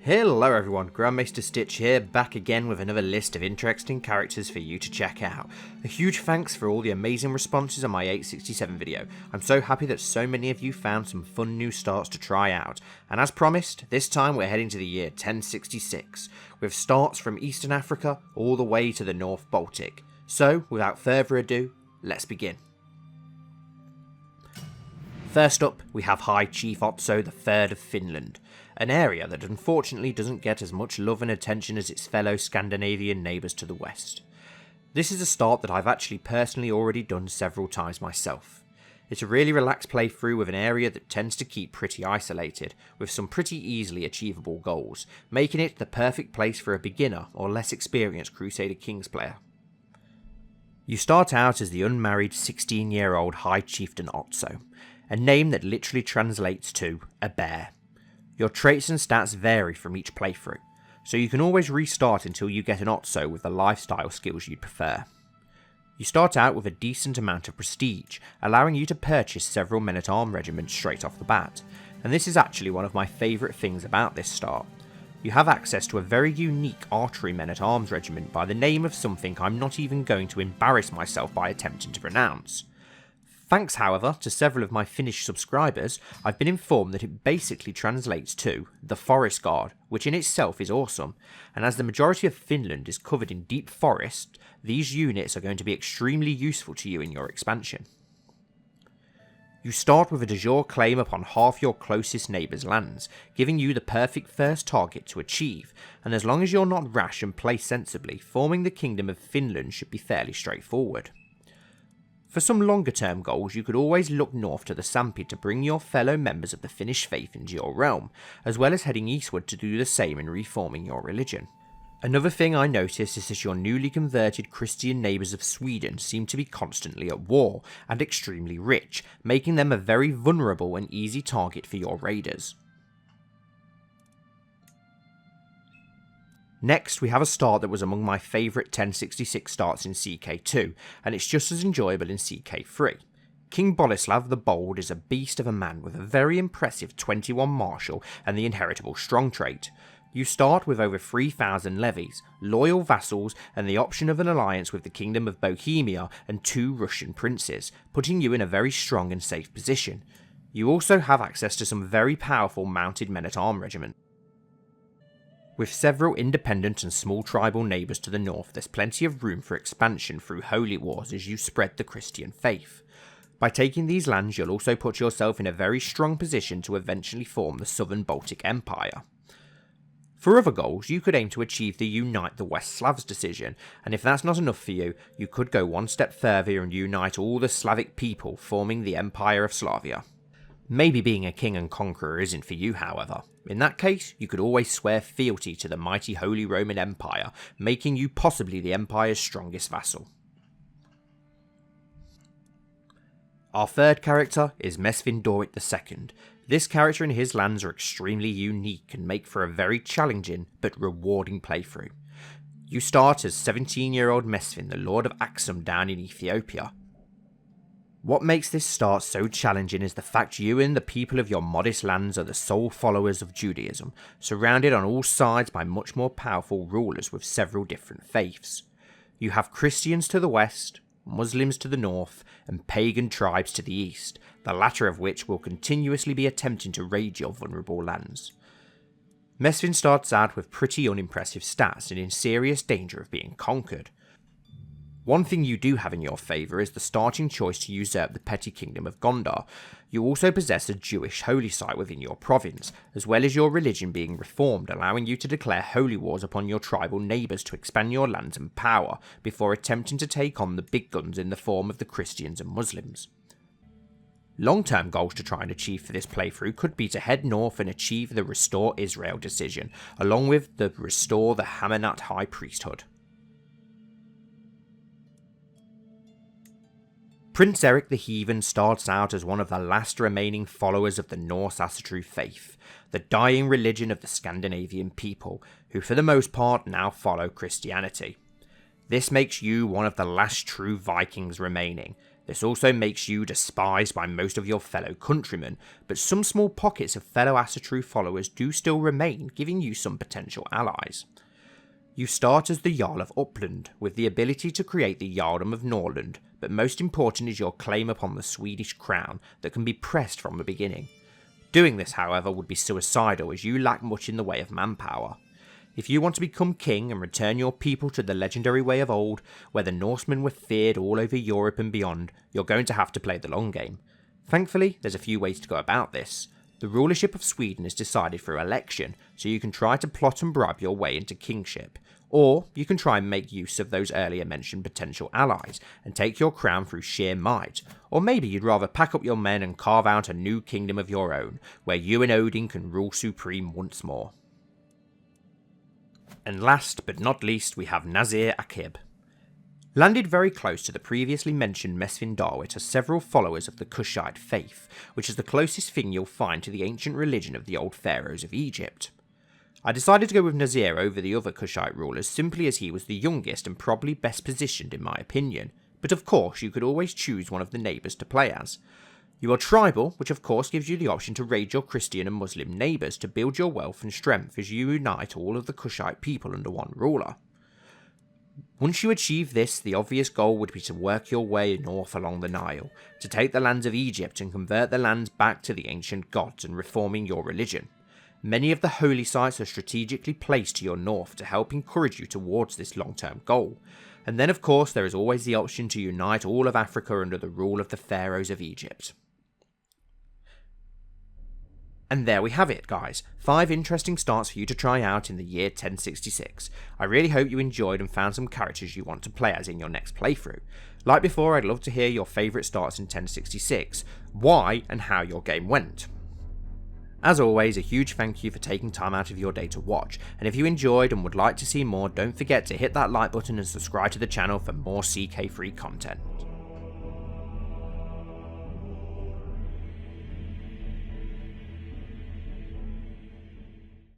Hello everyone, Grand Maester Stitch here, back again with another list of interesting characters for you to check out. A huge thanks for all the amazing responses on my 867 video. I'm so happy that so many of you found some fun new starts to try out, and as promised, this time we're heading to the year 1066, with starts from Eastern Africa all the way to the North Baltic. So, without further ado, let's begin. First up, we have High Chief Otso III of Finland, an area that unfortunately doesn't get as much love and attention as its fellow Scandinavian neighbours to the west. This is a start that I've actually personally already done several times myself. It's a really relaxed playthrough with an area that tends to keep pretty isolated, with some pretty easily achievable goals, making it the perfect place for a beginner or less experienced Crusader Kings player. You start out as the unmarried 16-year-old High Chieftain Otso, a name that literally translates to a bear. Your traits and stats vary from each playthrough, so you can always restart until you get an Otso with the lifestyle skills you'd prefer. You start out with a decent amount of prestige, allowing you to purchase several men-at-arms regiments straight off the bat, and this is actually one of my favourite things about this start. You have access to a very unique archery men-at-arms regiment by the name of something I'm not even going to embarrass myself by attempting to pronounce. Thanks, however, to several of my Finnish subscribers, I've been informed that it basically translates to the Forest Guard, which in itself is awesome, and as the majority of Finland is covered in deep forest, these units are going to be extremely useful to you in your expansion. You start with a de jure claim upon half your closest neighbour's lands, giving you the perfect first target to achieve, and as long as you're not rash and play sensibly, forming the Kingdom of Finland should be fairly straightforward. For some longer term goals, you could always look north to the Sampi to bring your fellow members of the Finnish faith into your realm, as well as heading eastward to do the same in reforming your religion. Another thing I noticed is that your newly converted Christian neighbours of Sweden seem to be constantly at war, and extremely rich, making them a very vulnerable and easy target for your raiders. Next, we have a start that was among my favourite 1066 starts in CK2, and it's just as enjoyable in CK3. King Bolislav the Bold is a beast of a man with a very impressive 21 martial and the inheritable strong trait. You start with over 3,000 levies, loyal vassals, and the option of an alliance with the Kingdom of Bohemia and 2 Russian princes, putting you in a very strong and safe position. You also have access to some very powerful mounted men-at-arms regiments. With several independent and small tribal neighbours to the north, there's plenty of room for expansion through holy wars as you spread the Christian faith. By taking these lands, you'll also put yourself in a very strong position to eventually form the Southern Baltic Empire. For other goals, you could aim to achieve the Unite the West Slavs decision, and if that's not enough for you, you could go one step further and unite all the Slavic people, forming the Empire of Slavia. Maybe being a king and conqueror isn't for you, however. In that case, you could always swear fealty to the mighty Holy Roman Empire, making you possibly the Empire's strongest vassal. Our third character is Mesfin II. This character and his lands are extremely unique and make for a very challenging but rewarding playthrough. You start as 17-year-old Mesfin, the Lord of Axum down in Ethiopia. What makes this start so challenging is the fact you and the people of your modest lands are the sole followers of Judaism, surrounded on all sides by much more powerful rulers with several different faiths. You have Christians to the west, Muslims to the north, and pagan tribes to the east, the latter of which will continuously be attempting to raid your vulnerable lands. Mesfin starts out with pretty unimpressive stats and in serious danger of being conquered. One thing you do have in your favour is the starting choice to usurp the petty kingdom of Gondar. You also possess a Jewish holy site within your province, as well as your religion being reformed, allowing you to declare holy wars upon your tribal neighbours to expand your lands and power, before attempting to take on the big guns in the form of the Christians and Muslims. Long-term goals to try and achieve for this playthrough could be to head north and achieve the Restore Israel decision, along with the Restore the Hamanat High Priesthood. Prince Erik the Heathen starts out as one of the last remaining followers of the Norse Asatru faith, the dying religion of the Scandinavian people, who for the most part now follow Christianity. This makes you one of the last true Vikings remaining, This also makes you despised by most of your fellow countrymen, but some small pockets of fellow Asatru followers do still remain, giving you some potential allies. You start as the Jarl of Uppland, with the ability to create the Jarldom of Norrland, but most important is your claim upon the Swedish crown that can be pressed from the beginning. Doing this, however, would be suicidal as you lack much in the way of manpower. If you want to become king and return your people to the legendary way of old, where the Norsemen were feared all over Europe and beyond, you're going to have to play the long game. Thankfully, there's a few ways to go about this. The rulership of Sweden is decided through election, so you can try to plot and bribe your way into kingship. Or you can try and make use of those earlier mentioned potential allies and take your crown through sheer might. Or maybe you'd rather pack up your men and carve out a new kingdom of your own, where you and Odin can rule supreme once more. And last but not least, we have Nazir Akib. Landed very close to the previously mentioned Mesfin Darwit are several followers of the Kushite faith, which is the closest thing you'll find to the ancient religion of the old pharaohs of Egypt. I decided to go with Nazir over the other Kushite rulers simply as he was the youngest and probably best positioned in my opinion, but of course you could always choose one of the neighbours to play as. You are tribal, which of course gives you the option to raid your Christian and Muslim neighbours to build your wealth and strength as you unite all of the Kushite people under one ruler. Once you achieve this, the obvious goal would be to work your way north along the Nile, to take the lands of Egypt and convert the lands back to the ancient gods and reforming your religion. Many of the holy sites are strategically placed to your north to help encourage you towards this long-term goal. And then of course there is always the option to unite all of Africa under the rule of the pharaohs of Egypt. And there we have it, guys. 5 interesting starts for you to try out in the year 1066. I really hope you enjoyed and found some characters you want to play as in your next playthrough. Like before, I'd love to hear your favourite starts in 1066, why and how your game went. As always, a huge thank you for taking time out of your day to watch, and if you enjoyed and would like to see more, don't forget to hit that like button and subscribe to the channel for more CK3 content.